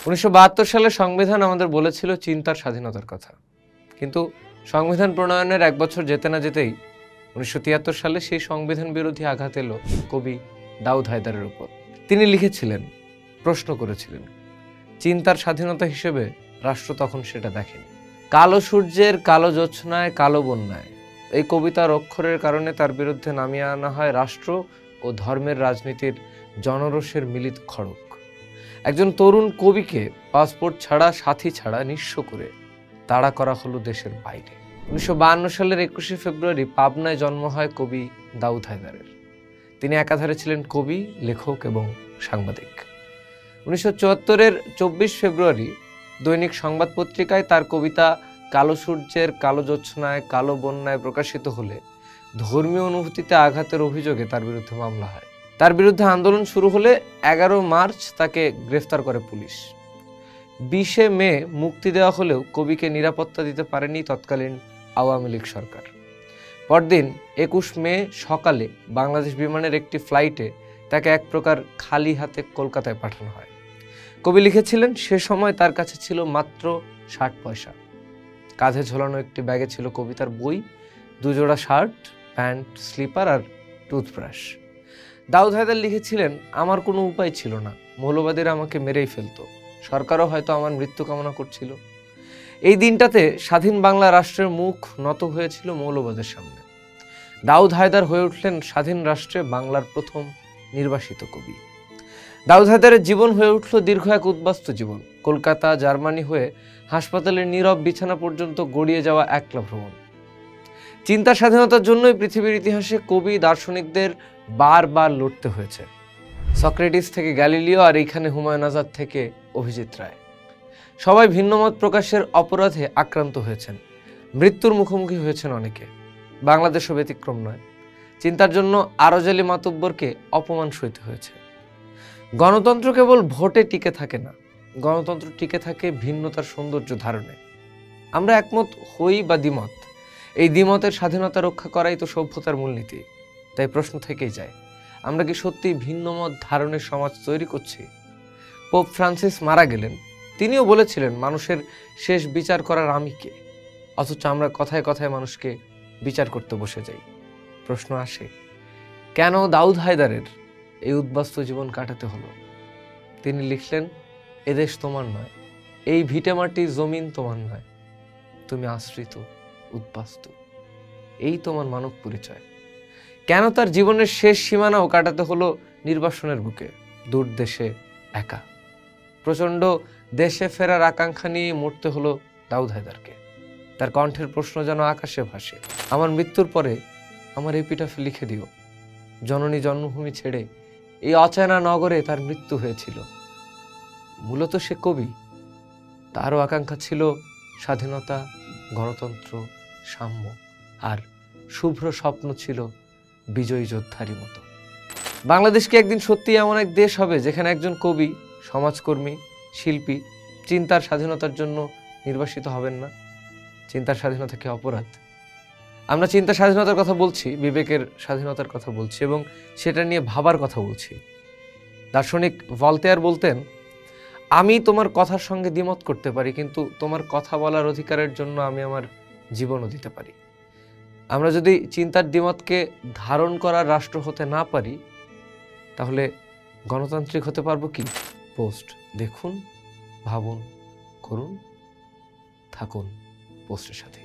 1972 সালে সংবিধান আমাদের বলেছিল চিন্তার স্বাধীনতার কথা, কিন্তু সংবিধান প্রণয়নের 1 বছর যেতে না যেতেই 1973 সালে সেই সংবিধান বিরোধী আঘাত এলো কবি দাউদ হায়দারের উপর। তিনি লিখেছিলেন, প্রশ্ন করেছিলেন, চিন্তার স্বাধীনতা হিসেবে রাষ্ট্র তখন সেটা দেখেনি। কালো সূর্যের কালো জ্যোৎস্নায় কালো বন্যায়, এই কবিতার অক্ষরের কারণে তার বিরুদ্ধে নামিয়ে আনা হয় রাষ্ট্র ও ধর্মের রাজনীতির জনরোষের মিলিত খড়গ। একজন তরুণ কবিকে পাসপোর্ট ছাড়া, সাথী ছাড়া নিঃস্ব করে তাড়া করা হলো দেশের বাইরে। 1952 সালের 21শে ফেব্রুয়ারি পাবনায় জন্ম হয় কবি দাউদ হায়দারের। তিনি একাধারে ছিলেন কবি, লেখক এবং সাংবাদিক। 1974-এর 24 ফেব্রুয়ারি দৈনিক সংবাদ পত্রিকায় তার কবিতা কালো সূর্যের কালো জ্যোৎস্নায় কালো বন্যায় প্রকাশিত হলে ধর্মীয় অনুভূতিতে আঘাতের অভিযোগে তার বিরুদ্ধে মামলা হয়। তার বিরুদ্ধে আন্দোলন শুরু হলে 11 মার্চ তাকে গ্রেফতার করে পুলিশ। 20শে মে মুক্তি দেওয়া হলেও কবিকে নিরাপত্তা দিতে পারেনি তৎকালীন আওয়ামী লীগ সরকার। পরদিন 21 মে সকালে বাংলাদেশ বিমানের একটি ফ্লাইটে তাকে এক প্রকার খালি হাতে কলকাতায় পাঠানো হয়। কবি লিখেছিলেন, সে সময় তার কাছে ছিল মাত্র 60 পয়সা। কাঁধে ঝোলানো একটি ব্যাগে ছিল কবিতার বই, 2 জোড়া শার্ট, প্যান্ট, স্লিপার আর টুথব্রাশ। দাউদ হায়দার লিখেছিলেন, আমার কোনো উপায় ছিল না, মৌলবাদীরা আমাকে মেরেই ফেলতো, সরকারও হয়তো আমার মৃত্যু কামনা করছিল। এই দিনটাতে স্বাধীন বাংলা রাষ্ট্রের মুখ নত হয়েছিল মৌলবাদের সামনে। দাউদ হায়দার হয়ে উঠলেন স্বাধীন রাষ্ট্রে বাংলার প্রথম নির্বাসিত কবি। দাউদ হায়দারের জীবন হয়ে উঠল দীর্ঘ এক উদ্বাস্তু জীবন। কলকাতা, জার্মানি হয়ে হাসপাতালের নীরব বিছানা পর্যন্ত গড়িয়ে যাওয়া একলা ভ্রমণ। চিন্তার স্বাধীনতার জন্যই পৃথিবীর ইতিহাসে কবি, দার্শনিকদের বারবার লড়তে হয়েছে। সক্রেটিস থেকে গ্যালিলিও, আর এইখানে হুমায়ুন আজাদ থেকে অভিজিৎ রায়, সবাই ভিন্নমত প্রকাশের অপরাধে আক্রান্ত হয়েছেন, মৃত্যুর মুখোমুখি হয়েছেন অনেকে। বাংলাদেশও ব্যতিক্রম নয়। চিন্তার জন্য আরজালি মাতব্বরকে অপমান সইতে হয়েছে। গণতন্ত্র কেবল ভোটে টিকে থাকে না, গণতন্ত্র টিকে থাকে ভিন্নতার সৌন্দর্য ধারণে। আমরা একমত হই বা দ্বিমত, এই দ্বিমতের স্বাধীনতা রক্ষা করাই তো সভ্যতার মূলনীতি। তাই প্রশ্ন থেকেই যায়, আমরা কি সত্যি ভিন্নমত ধারণের সমাজ তৈরি করছি? পোপ ফ্রান্সিস মারা গেলেন, তিনিও বলেছিলেন, মানুষের শেষ বিচার করার আমি কে? অথচ আমরা কথায় কথায় মানুষকে বিচার করতে বসে যাই। প্রশ্ন আসে, কেন দাউদ হায়দারের এই উদ্বাস্তু জীবন কাটাতে হলো? তিনি লিখলেন, এদেশ তোমার নয়, এই ভিটেমাটি জমিন তোমার নয়, তুমি আশ্রিত, উদ্বাস্তু, এই তোমার মানব পরিচয়। কেন তার জীবনের শেষ সীমানাও কাটাতে হলো নির্বাসনের বুকে, দূর দেশে একা? প্রচণ্ড দেশে ফেরার আকাঙ্ক্ষা নিয়ে মরতে হলো দাউদ হায়দারকে। তার কণ্ঠের প্রশ্ন যেন আকাশে ভাসে, আমার মৃত্যুর পরে আমার এপিটাফে লিখে দিও, জননী জন্মভূমি ছেড়ে এই অচেনা নগরে তার মৃত্যু হয়েছিল। মূলত সে কবি, তারও আকাঙ্ক্ষা ছিল স্বাধীনতা, গণতন্ত্র, সাম্য, আর শুভ্র স্বপ্ন ছিল বিজয়ী যোদ্ধারই মতো। বাংলাদেশ কি একদিন সত্যি এমন এক দেশ হবে যেখানে একজন কবি, সমাজকর্মী, শিল্পী চিন্তার স্বাধীনতার জন্য নির্বাসিত হবেন না? চিন্তার স্বাধীনতা কি অপরাধ? আমরা চিন্তার স্বাধীনতার কথা বলছি, বিবেকের স্বাধীনতার কথা বলছি, এবং সেটা নিয়ে ভাবার কথা বলছি। দার্শনিক ভলতেয়ার বলতেন, আমি তোমার কথার সঙ্গে দ্বিমত করতে পারি, কিন্তু তোমার কথা বলার অধিকারের জন্য আমি আমার জীবনও দিতে পারি। আমরা যদি চিন্তার দ্বিমতকে ধারণ করার রাষ্ট্র হতে না পারি, তাহলে গণতান্ত্রিক হতে পারবো কি? পোস্ট দেখুন, ভাবুন, করুন, থাকুন পোস্টের সাথে।